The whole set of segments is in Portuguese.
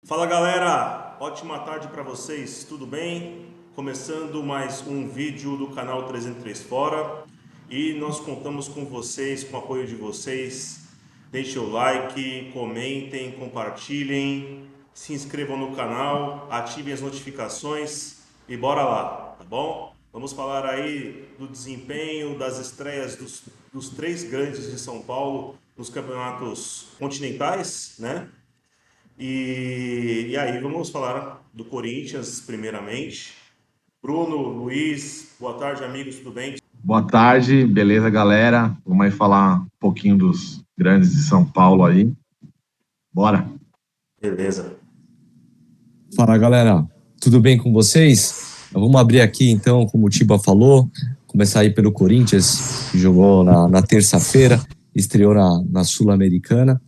Fala galera, ótima tarde para vocês, tudo bem? Começando mais um vídeo do canal 303 Fora e nós contamos com vocês, com o apoio de vocês. Deixem o like, comentem, compartilhem, se inscrevam no canal, ativem as notificações e bora lá, tá bom? Vamos falar aí do desempenho, das estreias dos três grandes de São Paulo nos campeonatos continentais, né? E aí, vamos falar do Corinthians, primeiramente. Bruno, Luiz, boa tarde, amigos, tudo bem? Boa tarde, beleza, galera? Vamos aí falar um pouquinho dos grandes de São Paulo aí. Bora! Beleza. Fala, galera. Tudo bem com vocês? Vamos abrir aqui, então, como o Tiba falou, começar aí pelo Corinthians, que jogou na terça-feira, estreou na Sul-Americana.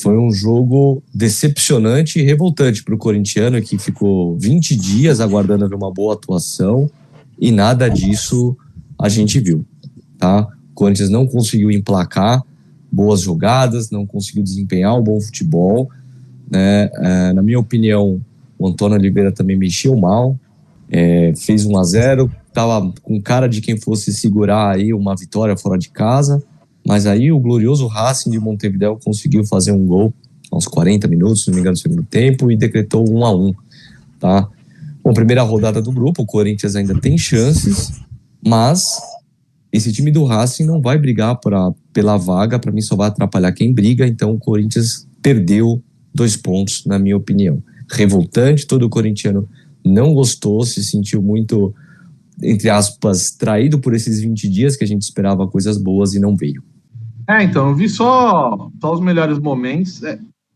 Foi um jogo decepcionante e revoltante para o corintiano, que ficou 20 dias aguardando ver uma boa atuação e nada disso a gente viu, tá? O Corinthians não conseguiu emplacar boas jogadas, não conseguiu desempenhar um bom futebol, né? Na minha opinião, o Antônio Oliveira também mexeu mal, fez 1-0, estava com cara de quem fosse segurar aí uma vitória fora de casa. Mas aí o glorioso Racing de Montevidéu conseguiu fazer um gol aos 40 minutos, se não me engano, no segundo tempo, e decretou 1-1, tá? Bom, primeira rodada do grupo, o Corinthians ainda tem chances, mas esse time do Racing não vai brigar pela vaga, para mim só vai atrapalhar quem briga, então o Corinthians perdeu 2 pontos, na minha opinião. Revoltante, todo corintiano não gostou, se sentiu muito, entre aspas, traído por esses 20 dias que a gente esperava coisas boas e não veio. Então, eu vi só os melhores momentos.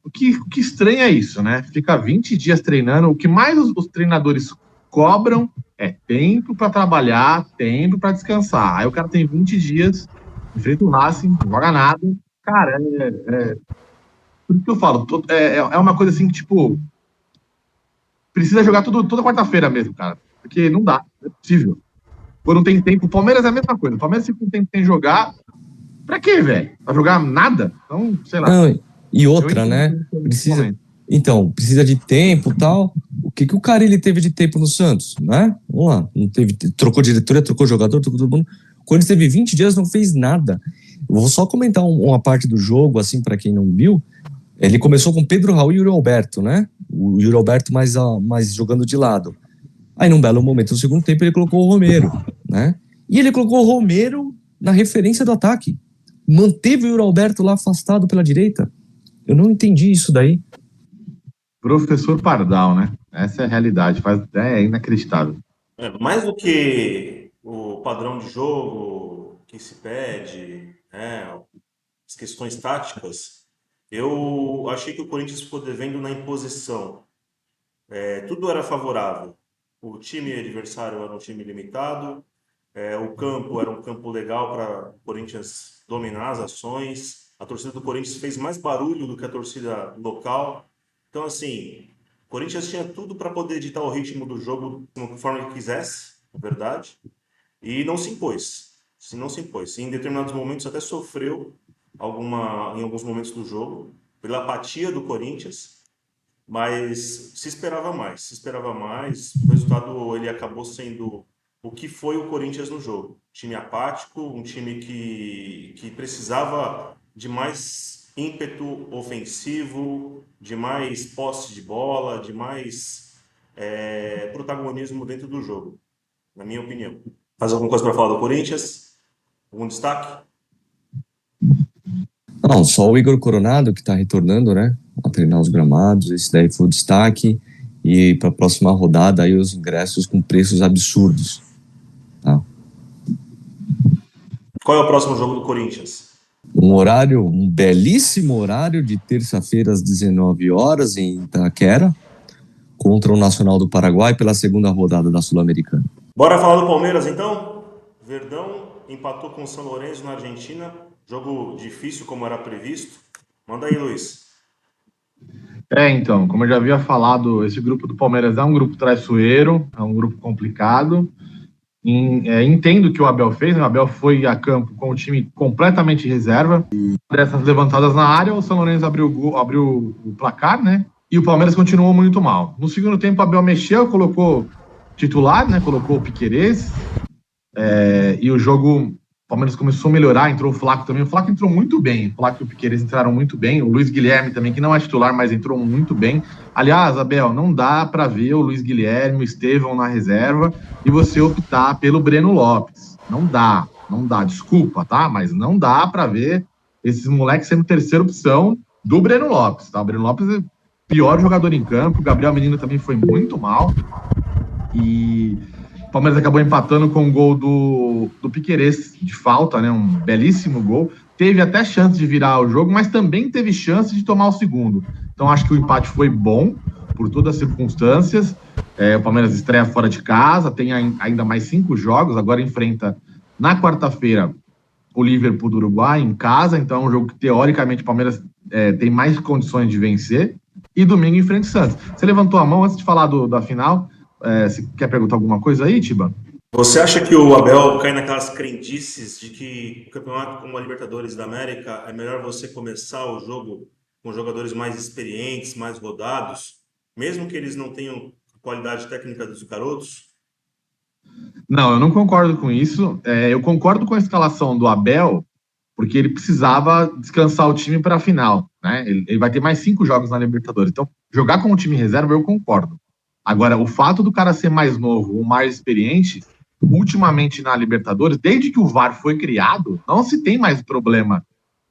O que estranha é isso, né? Fica 20 dias treinando. O que mais os treinadores cobram é tempo para trabalhar, tempo para descansar. Aí o cara tem 20 dias, enfrenta o Racing, não joga nada. Cara, por isso que eu falo, é uma coisa assim que, tipo, precisa jogar toda quarta-feira mesmo, cara. Porque não dá, não é possível. Quando não tem tempo, o Palmeiras é a mesma coisa. O Palmeiras, se tem tempo tem jogar, pra quê, velho? Pra jogar nada? Então, sei lá. Não, e outra, né? Precisa de tempo e tal. O que o Carille teve de tempo no Santos, né? Vamos lá. Não teve, trocou diretoria, trocou jogador, trocou todo mundo. Quando ele teve 20 dias, não fez nada. Eu vou só comentar uma parte do jogo, assim, pra quem não viu. Ele começou com Pedro Raul e Yuri Alberto, né? O Yuri Alberto mais jogando de lado. Aí, num belo momento, no segundo tempo, ele colocou o Romero, né? E ele colocou o Romero na referência do ataque. Manteve o Yuri Alberto lá afastado pela direita. Eu não entendi isso daí. Professor Pardal, né? Essa é a realidade. É inacreditável. Mais do que o padrão de jogo que se pede, as questões táticas, eu achei que o Corinthians ficou devendo na imposição. Tudo era favorável. O time adversário era um time limitado, o campo era um campo legal para o Corinthians dominar as ações. A torcida do Corinthians fez mais barulho do que a torcida local. Então, assim, o Corinthians tinha tudo para poder ditar o ritmo do jogo conforme que quisesse, na verdade, e não se impôs. Não se impôs. Em determinados momentos até sofreu em alguns momentos do jogo pela apatia do Corinthians. Mas se esperava mais. O resultado ele acabou sendo o que foi o Corinthians no jogo. Time apático, um time que precisava de mais ímpeto ofensivo, de mais posse de bola, de mais protagonismo dentro do jogo, na minha opinião. Faz alguma coisa para falar do Corinthians? Algum destaque? Não, só o Igor Coronado que está retornando, né? A treinar os gramados, esse daí foi o destaque. E para a próxima rodada aí os ingressos com preços absurdos. Tá? Qual é o próximo jogo do Corinthians? Um belíssimo horário de terça-feira às 19 horas em Itaquera, contra o Nacional do Paraguai pela segunda rodada da Sul-Americana. Bora falar do Palmeiras então? Verdão empatou com o São Lourenço na Argentina. Jogo difícil como era previsto. Manda aí, Luiz. Então, como eu já havia falado, esse grupo do Palmeiras é um grupo traiçoeiro, é um grupo complicado. Entendo o que o Abel fez, né? O Abel foi a campo com o time completamente reserva. E dessas levantadas na área, o São Lourenço abriu o placar, né? E o Palmeiras continuou muito mal. No segundo tempo, o Abel mexeu, colocou titular, né? Colocou o Piquerez. E o jogo, o Palmeiras começou a melhorar, entrou o Flaco também. O Flaco entrou muito bem. O Flaco e o Piquerez entraram muito bem. O Luiz Guilherme também, que não é titular, mas entrou muito bem. Aliás, Abel, não dá para ver o Luiz Guilherme, o Estevão na reserva e você optar pelo Breno Lopes. Não dá, não dá. Desculpa, tá? Mas não dá para ver esses moleques sendo terceira opção do Breno Lopes, tá? O Breno Lopes é o pior jogador em campo. O Gabriel Menino também foi muito mal. E o Palmeiras acabou empatando com o gol do Piquerez de falta, né? Um belíssimo gol. Teve até chance de virar o jogo, mas também teve chance de tomar o segundo. Então acho que o empate foi bom por todas as circunstâncias. O Palmeiras estreia fora de casa, tem ainda mais 5 jogos. Agora enfrenta na quarta-feira o Liverpool do Uruguai em casa. Então é um jogo que teoricamente o Palmeiras tem mais condições de vencer. E domingo enfrenta o Santos. Você levantou a mão antes de falar da final. Você quer perguntar alguma coisa aí, Tiba? Você acha que o Abel cai naquelas crendices de que o campeonato como a Libertadores da América é melhor você começar o jogo com jogadores mais experientes, mais rodados, mesmo que eles não tenham a qualidade técnica dos garotos? Não, eu não concordo com isso. Eu concordo com a escalação do Abel, porque ele precisava descansar o time para a final, né? Ele vai ter mais 5 jogos na Libertadores. Então, jogar com o time reserva, eu concordo. Agora, o fato do cara ser mais novo ou mais experiente, ultimamente na Libertadores, desde que o VAR foi criado, não se tem mais problema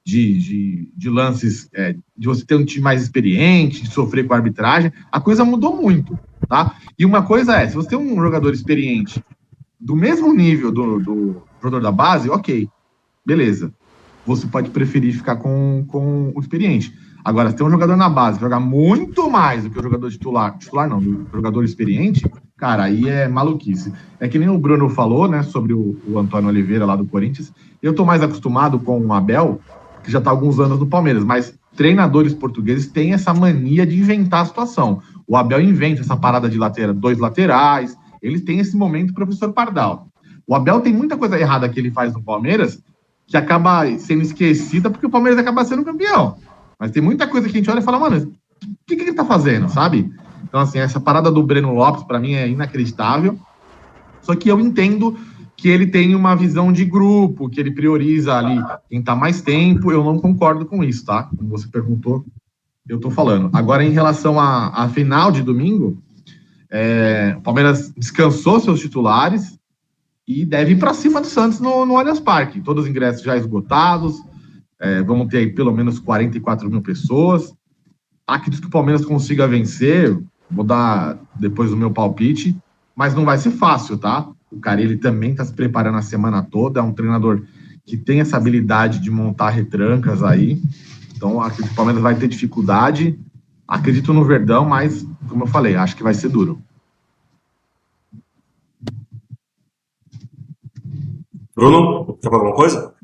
de lances, de você ter um time mais experiente, de sofrer com a arbitragem. A coisa mudou muito, tá? E uma coisa se você tem um jogador experiente do mesmo nível do jogador da base, ok, beleza. Você pode preferir ficar com o experiente. Agora, se tem um jogador na base que joga muito mais do que o jogador titular não, do jogador experiente, cara, aí é maluquice. É que nem o Bruno falou, né, sobre o Antônio Oliveira lá do Corinthians. Eu tô mais acostumado com o Abel, que já tá há alguns anos no Palmeiras, mas treinadores portugueses têm essa mania de inventar a situação. O Abel inventa essa parada de dois laterais, eles têm esse momento professor Pardal. O Abel tem muita coisa errada que ele faz no Palmeiras que acaba sendo esquecida porque o Palmeiras acaba sendo campeão. Mas tem muita coisa que a gente olha e fala, mano, o que ele tá fazendo, sabe? Então, assim, essa parada do Breno Lopes, para mim, é inacreditável. Só que eu entendo que ele tem uma visão de grupo, que ele prioriza ali quem tá mais tempo. Eu não concordo com isso, tá? Como você perguntou, eu tô falando. Agora, em relação à final de domingo, o Palmeiras descansou seus titulares e deve ir para cima do Santos no Allianz Parque. Todos os ingressos já esgotados, vamos ter aí pelo menos 44 mil pessoas. Acredito que o Palmeiras consiga vencer, vou dar depois o meu palpite, mas não vai ser fácil, tá? O Carille também está se preparando a semana toda, é um treinador que tem essa habilidade de montar retrancas aí, então acredito que o Palmeiras vai ter dificuldade. Acredito no Verdão, mas, como eu falei, acho que vai ser duro. Bruno, quer falar alguma coisa?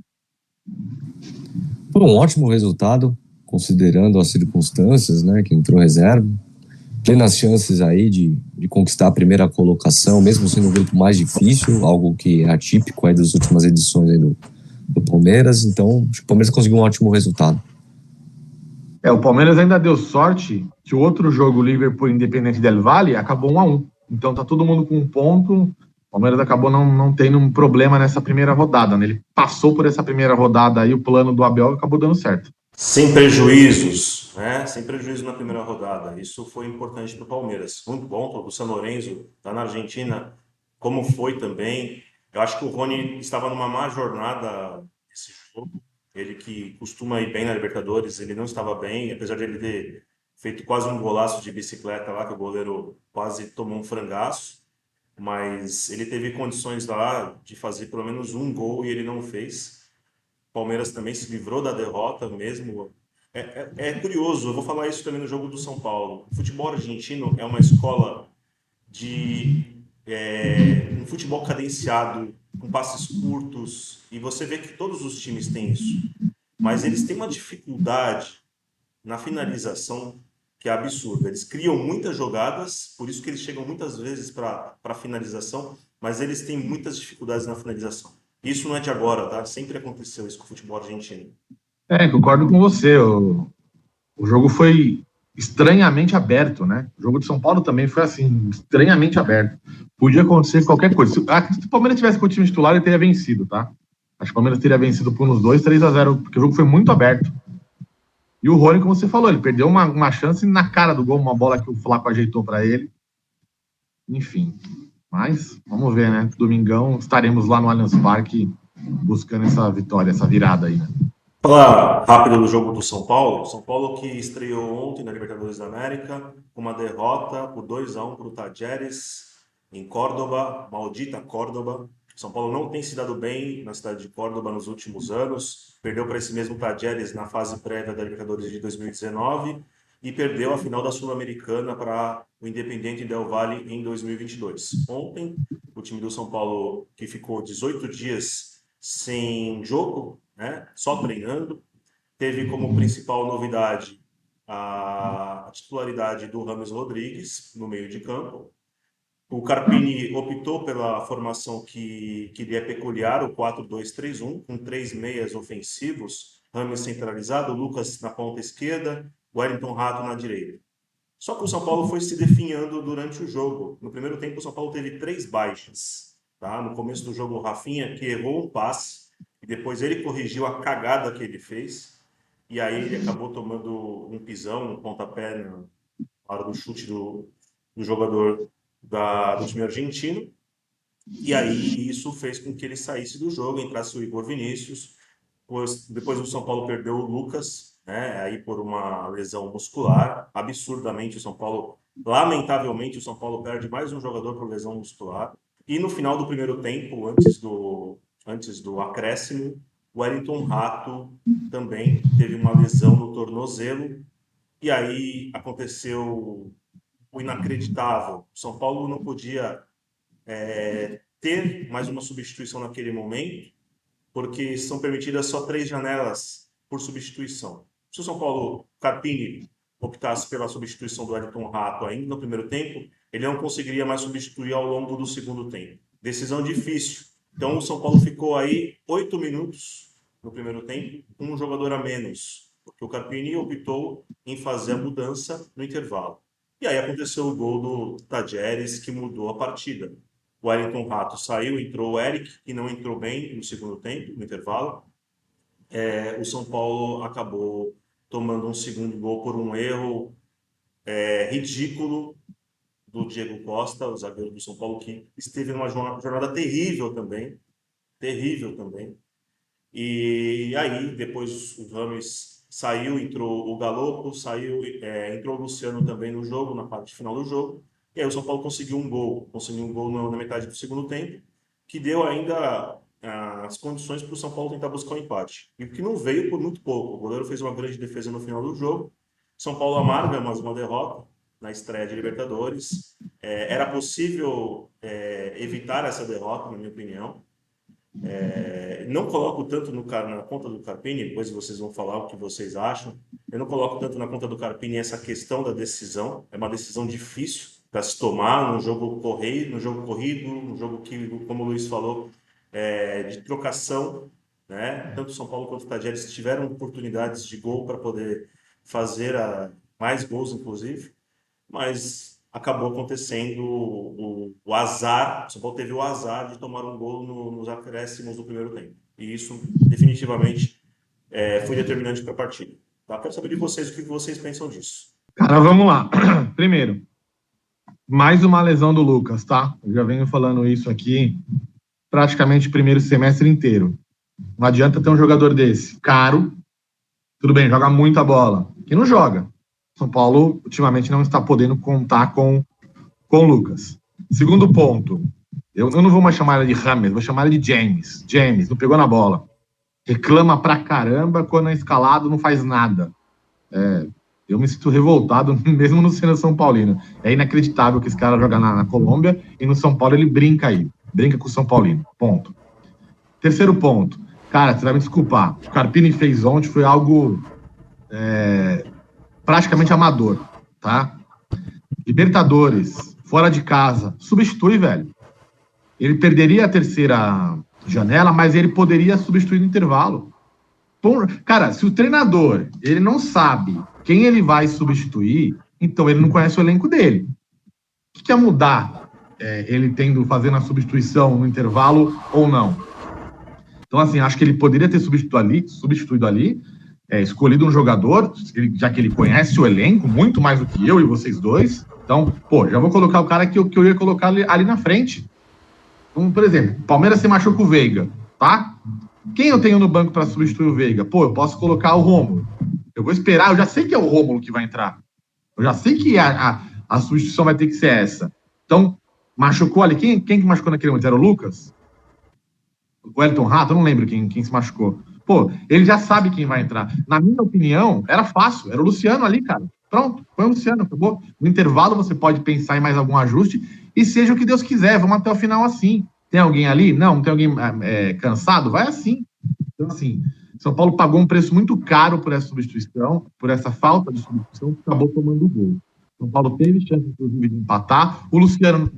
Foi um ótimo resultado, considerando as circunstâncias, né, que entrou reserva. Plenas chances aí de conquistar a primeira colocação, mesmo sendo um grupo mais difícil, algo que é atípico aí das últimas edições aí do Palmeiras. Então, acho que o Palmeiras conseguiu um ótimo resultado. O Palmeiras ainda deu sorte que o outro jogo, Liverpool Independente del Valle, acabou 1-1. Então tá todo mundo com um ponto. O Palmeiras acabou não tendo um problema nessa primeira rodada, né? Ele passou por essa primeira rodada aí, o plano do Abel acabou dando certo. Sem prejuízos, né? Sem prejuízo na primeira rodada. Isso foi importante para o Palmeiras. Muito bom, o San Lorenzo está na Argentina, como foi também. Eu acho que o Rony estava numa má jornada nesse jogo. Ele que costuma ir bem na Libertadores, ele não estava bem, apesar de ele ter feito quase um golaço de bicicleta lá, que o goleiro quase tomou um frangaço. Mas ele teve condições lá de fazer pelo menos um gol e ele não fez. O Palmeiras também se livrou da derrota mesmo. É curioso, eu vou falar isso também no jogo do São Paulo. O futebol argentino é uma escola de um futebol cadenciado, com passes curtos, e você vê que todos os times têm isso. Mas eles têm uma dificuldade na finalização que é absurda. Eles criam muitas jogadas, por isso que eles chegam muitas vezes para a finalização, mas eles têm muitas dificuldades na finalização. Isso não é de agora, tá? Sempre aconteceu isso com o futebol argentino. Concordo com você. O jogo foi estranhamente aberto, né? O jogo de São Paulo também foi assim, estranhamente aberto. Podia acontecer qualquer coisa. Se o Palmeiras tivesse com o time titular, ele teria vencido, tá? Acho que o Palmeiras teria vencido por uns 2-3-0, porque o jogo foi muito aberto. E o Rony, como você falou, ele perdeu uma chance na cara do gol, uma bola que o Flaco ajeitou para ele. Enfim, mas vamos ver, né? Domingão estaremos lá no Allianz Parque buscando essa vitória, essa virada aí, né? Falar rápido do jogo do São Paulo. São Paulo que estreou ontem na Libertadores da América com uma derrota por 2-1 para o Tajeres em Córdoba, maldita Córdoba. São Paulo não tem se dado bem na cidade de Córdoba nos últimos anos. Perdeu para esse mesmo Tajeres na fase prévia da Libertadores de 2019 e perdeu a final da Sul-Americana para o Independiente Del Valle em 2022. Ontem, o time do São Paulo, que ficou 18 dias sem jogo, né, só treinando, teve como principal novidade a titularidade do Rames Rodrigues no meio de campo. O Carpini optou pela formação que lhe é peculiar, o 4-2-3-1, com 3 meias ofensivos, Rames centralizado, Lucas na ponta esquerda, Wellington Rato na direita. Só que o São Paulo foi se definhando durante o jogo. No primeiro tempo, o São Paulo teve 3 baixas. Tá? No começo do jogo, o Rafinha, que errou um passe, e depois ele corrigiu a cagada que ele fez, e aí ele acabou tomando um pisão, um pontapé na hora do chute do jogador do time argentino, e aí isso fez com que ele saísse do jogo, entrasse o Igor Vinícius, depois o São Paulo perdeu o Lucas, né, aí por uma lesão muscular, absurdamente o São Paulo, lamentavelmente o São Paulo perde mais um jogador por lesão muscular, e no final do primeiro tempo, antes do acréscimo, o Wellington Rato também teve uma lesão no tornozelo, e aí aconteceu o inacreditável. O São Paulo não podia ter mais uma substituição naquele momento, porque são permitidas só 3 janelas por substituição. Se o São Paulo, Carpini, optasse pela substituição do Wellington Rato ainda no primeiro tempo, ele não conseguiria mais substituir ao longo do segundo tempo. Decisão difícil. Então o São Paulo ficou aí 8 minutos no primeiro tempo, com um jogador a menos, porque o Carpini optou em fazer a mudança no intervalo. E aí aconteceu o gol do Tajeres, que mudou a partida. O Wellington Rato saiu, entrou o Eric, que não entrou bem no segundo tempo, no intervalo. O São Paulo acabou tomando um segundo gol por um erro ridículo do Diego Costa, o zagueiro do São Paulo, que esteve numa jornada terrível também. Terrível também. E aí, depois o Rames saiu, entrou o Galopo, entrou o Luciano também no jogo, na parte final do jogo. E aí o São Paulo conseguiu um gol na metade do segundo tempo, que deu ainda as condições para o São Paulo tentar buscar um empate. E o que não veio por muito pouco. O goleiro fez uma grande defesa no final do jogo. São Paulo amarga mais uma derrota na estreia de Libertadores. Era possível evitar essa derrota, na minha opinião. Não coloco tanto na conta do Carpini, depois vocês vão falar o que vocês acham. Eu não coloco tanto na conta do Carpini essa questão da decisão. É uma decisão difícil para se tomar num jogo corrido, num jogo que, como o Luiz falou, de trocação, né? Tanto o São Paulo quanto o Tajeres tiveram oportunidades de gol para poder fazer mais gols, inclusive, mas acabou acontecendo o azar. O São Paulo teve o azar de tomar um gol nos acréscimos do primeiro tempo. E isso, definitivamente, foi determinante para a partida. Tá? Quero saber de vocês o que vocês pensam disso. Cara, vamos lá. Primeiro, mais uma lesão do Lucas, tá? Eu já venho falando isso aqui praticamente o primeiro semestre inteiro. Não adianta ter um jogador desse, caro, tudo bem, joga muita bola, que não joga. São Paulo, ultimamente, não está podendo contar com o Lucas. Segundo ponto, eu não vou mais chamar ele de Rames, vou chamar ele de James. James, não pegou na bola. Reclama pra caramba, quando é escalado não faz nada. Eu me sinto revoltado, mesmo no Sena São Paulino. É inacreditável que esse cara joga na Colômbia e no São Paulo ele brinca aí. Brinca com o São Paulino. Ponto. Terceiro ponto. Cara, você vai me desculpar. O que o Carpini fez ontem foi algo praticamente amador, tá? Libertadores, fora de casa, substitui, velho. Ele perderia a terceira janela, mas ele poderia substituir no intervalo. Cara, se o treinador, ele não sabe quem ele vai substituir, então ele não conhece o elenco dele. O que é mudar ele fazendo a substituição no intervalo ou não? Então, assim, acho que ele poderia ter substituído ali, escolhido um jogador, já que ele conhece o elenco muito mais do que eu e vocês dois. Então, já vou colocar o cara que eu ia colocar ali na frente. Então, por exemplo, o Palmeiras se machuca o Veiga, tá? Quem eu tenho no banco para substituir o Veiga? Eu posso colocar o Rômulo. Eu vou esperar, eu já sei que é o Rômulo que vai entrar. Eu já sei que a substituição vai ter que ser essa. Então, machucou ali. Quem que machucou naquele momento? Era o Lucas? O Wellington Rato? Eu não lembro quem se machucou. Ele já sabe quem vai entrar. Na minha opinião, era fácil. Era o Luciano ali, cara. Pronto, foi o Luciano, acabou. No intervalo você pode pensar em mais algum ajuste e seja o que Deus quiser. Vamos até o final assim. Tem alguém ali? Não tem alguém cansado? Vai assim. Então, assim, São Paulo pagou um preço muito caro por essa substituição, por essa falta de substituição, que acabou tomando o gol. São Paulo teve chance, inclusive, de empatar. O Luciano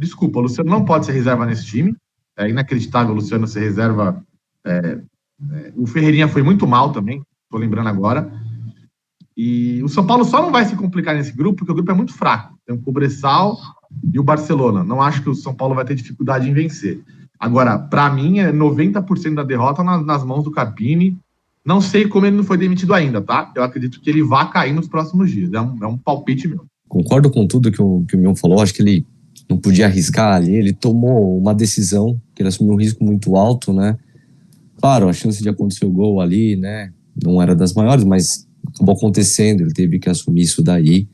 não pode ser reserva nesse time. É inacreditável o Luciano ser reserva. O Ferreirinha foi muito mal também, estou lembrando agora. E o São Paulo só não vai se complicar nesse grupo, porque o grupo é muito fraco. Tem o Cobresal e o Barcelona. Não acho que o São Paulo vai ter dificuldade em vencer. Agora, para mim, 90% da derrota nas mãos do Carpini. Não sei como ele não foi demitido ainda, tá? Eu acredito que ele vai cair nos próximos dias. É um palpite meu. Concordo com tudo que o Mion falou. Acho que ele não podia arriscar ali. Ele tomou uma decisão, que ele assumiu um risco muito alto, né? Claro, a chance de acontecer o gol ali, né? Não era das maiores, mas acabou acontecendo. Ele teve que assumir isso daí.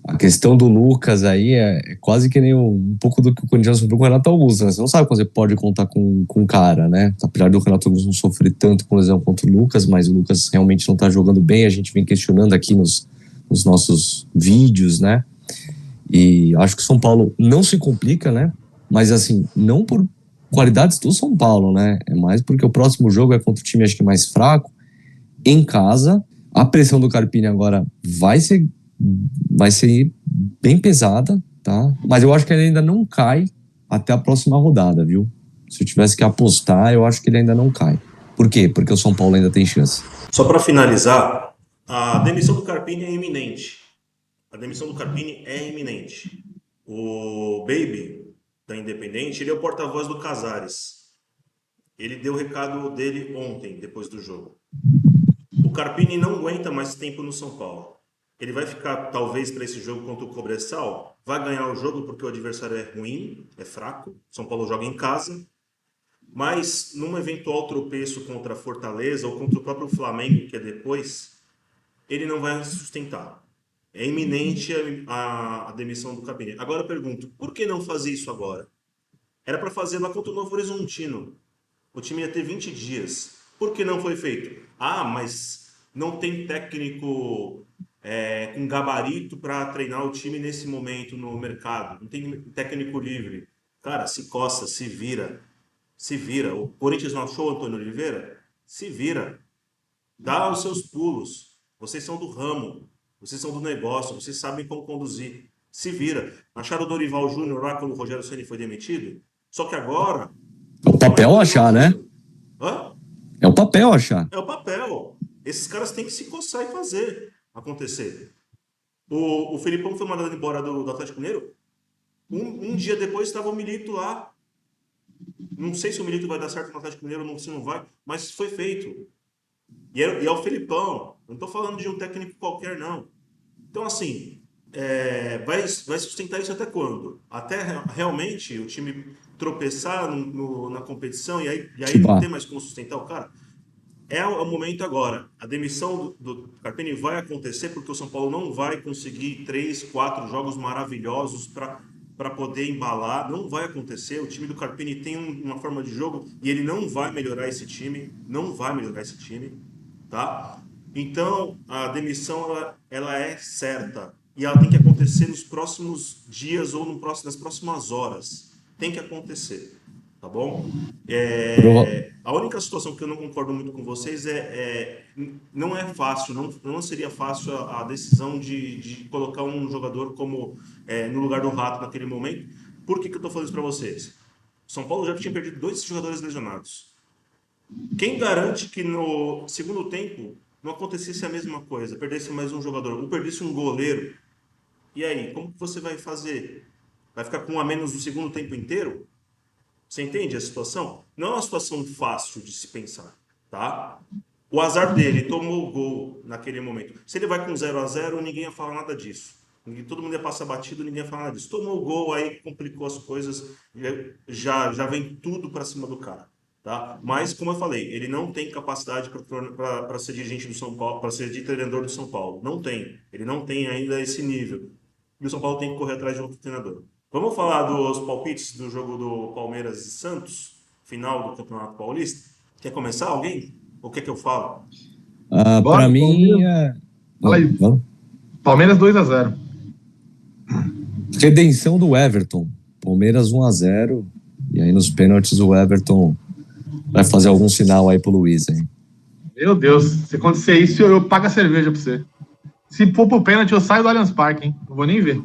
A questão do Lucas aí é quase que nem um pouco do que o Corinthians sofreu com o Renato Augusto, né? Você não sabe quando você pode contar com o cara, né? Apesar do Renato Augusto não sofrer tanto com lesão contra o Lucas, mas o Lucas realmente não tá jogando bem, a gente vem questionando aqui nos nossos vídeos, né? E acho que o São Paulo não se complica, né? Mas assim, não por qualidades do São Paulo, né? É mais porque o próximo jogo é contra o time, acho que mais fraco, em casa. A pressão do Carpini agora vai ser bem pesada, tá? Mas eu acho que ele ainda não cai até a próxima rodada, viu? Se eu tivesse que apostar, eu acho que ele ainda não cai. Por quê? Porque o São Paulo ainda tem chance. Só para finalizar, a demissão do Carpini é iminente. A demissão do Carpini é iminente. O Baby, da Independente, ele é o porta-voz do Casares. Ele deu o recado dele ontem, depois do jogo. O Carpini não aguenta mais tempo no São Paulo. Ele vai ficar, talvez, para esse jogo contra o Cobresal, vai ganhar o jogo porque o adversário é ruim, é fraco. São Paulo joga em casa. Mas, num eventual tropeço contra a Fortaleza ou contra o próprio Flamengo, que é depois, ele não vai sustentar. É iminente a demissão do Carpini. Agora eu pergunto, por que não fazer isso agora? Era para fazer lá contra o Novo Horizontino. O time ia ter 20 dias. Por que não foi feito? Mas não tem técnico com gabarito para treinar o time nesse momento no mercado. Não tem técnico livre. Cara, se coça, se vira. Se vira. O Corinthians não achou o Antônio Oliveira? Se vira. Dá os seus pulos. Vocês são do ramo. Vocês são do negócio. Vocês sabem como conduzir. Se vira. Acharam o Dorival Júnior lá quando o Rogério Ceni foi demitido? Só que agora... O papel achar, né? Hã? É o papel achar. É o papel. Esses caras têm que se coçar e fazer acontecer. O Felipão foi mandado embora do Atlético Mineiro. Um dia depois estava o Milito lá. Não sei se o Milito vai dar certo no Atlético Mineiro ou se não vai, mas foi feito. E é o Felipão. Não estou falando de um técnico qualquer, não. Então, assim, vai sustentar isso até quando? Até realmente o time tropeçar na competição e aí não tem mais como sustentar o cara? É o momento agora. A demissão do Carpini vai acontecer porque o São Paulo não vai conseguir 3, 4 jogos maravilhosos para poder embalar. Não vai acontecer. O time do Carpini tem uma forma de jogo e ele não vai melhorar esse time. Não vai melhorar esse time. Tá? Então, a demissão ela é certa. E ela tem que acontecer nos próximos dias ou nas próximas horas. Tem que acontecer. Tá bom? A única situação que eu não concordo muito com vocês não é fácil, não seria fácil a decisão de colocar um jogador como no lugar do Rato naquele momento. Por que eu estou falando isso para vocês? São Paulo já tinha perdido 2 jogadores lesionados. Quem garante que no segundo tempo não acontecesse a mesma coisa, perdesse mais um jogador, ou perdesse um goleiro, e aí, como que você vai fazer? Vai ficar com um a menos no segundo tempo inteiro? Você entende a situação? Não é uma situação fácil de se pensar, tá? O azar dele, tomou o gol naquele momento. Se ele vai com 0-0, ninguém ia falar nada disso. Todo mundo ia passar batido, ninguém ia falar nada disso. Tomou o gol, aí complicou as coisas, já vem tudo para cima do cara, tá? Mas, como eu falei, ele não tem capacidade para ser dirigente do São Paulo, para ser treinador do São Paulo. Não tem. Ele não tem ainda esse nível. E o São Paulo tem que correr atrás de outro treinador. Vamos falar dos palpites do jogo do Palmeiras e Santos, final do Campeonato Paulista? Quer começar alguém? Ou quer que eu falo? Para Bora, mim, Fala aí. vamos. Palmeiras 2-0. Redenção do Everton. Palmeiras 1-0. E aí nos pênaltis o Everton vai fazer algum sinal aí pro Luiz, hein? Meu Deus, se acontecer isso, eu pago a cerveja pra você. Se for pro pênalti, eu saio do Allianz Parque, hein? Não vou nem ver.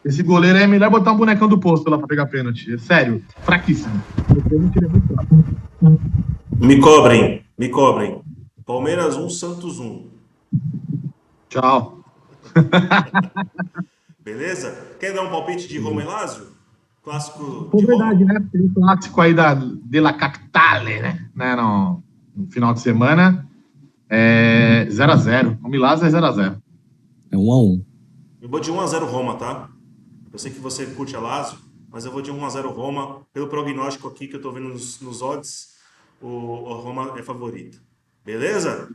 Esse goleiro aí é melhor botar um bonecão do posto lá pra pegar pênalti. É sério, fraquíssimo. O pênalti é muito fraco. Me cobrem, me cobrem. Palmeiras 1, Santos 1. Tchau. Beleza? Quer dar um palpite de Roma e Lazio? Clássico Pô, de verdade, Roma? né? Tem um clássico aí da Della Capitale, né? No final de semana. 0-0. O Milazzo é 0-0. É 1-1. Eu vou de 1-0 Roma, tá? Eu sei que você curte a Lazio, mas eu vou de 1-0 Roma. Pelo prognóstico aqui que eu tô vendo nos odds, o Roma é favorito. Beleza?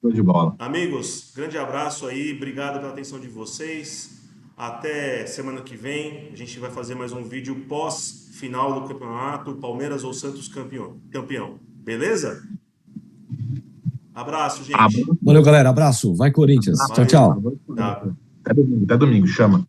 Show de bola. Amigos, grande abraço aí, obrigado pela atenção de vocês. Até semana que vem, a gente vai fazer mais um vídeo pós-final do campeonato, Palmeiras ou Santos campeão. Beleza? Abraço, gente. Abraço. Valeu, galera. Abraço. Vai, Corinthians. Tchau, Valeu. tchau. Tá. Até domingo, chama.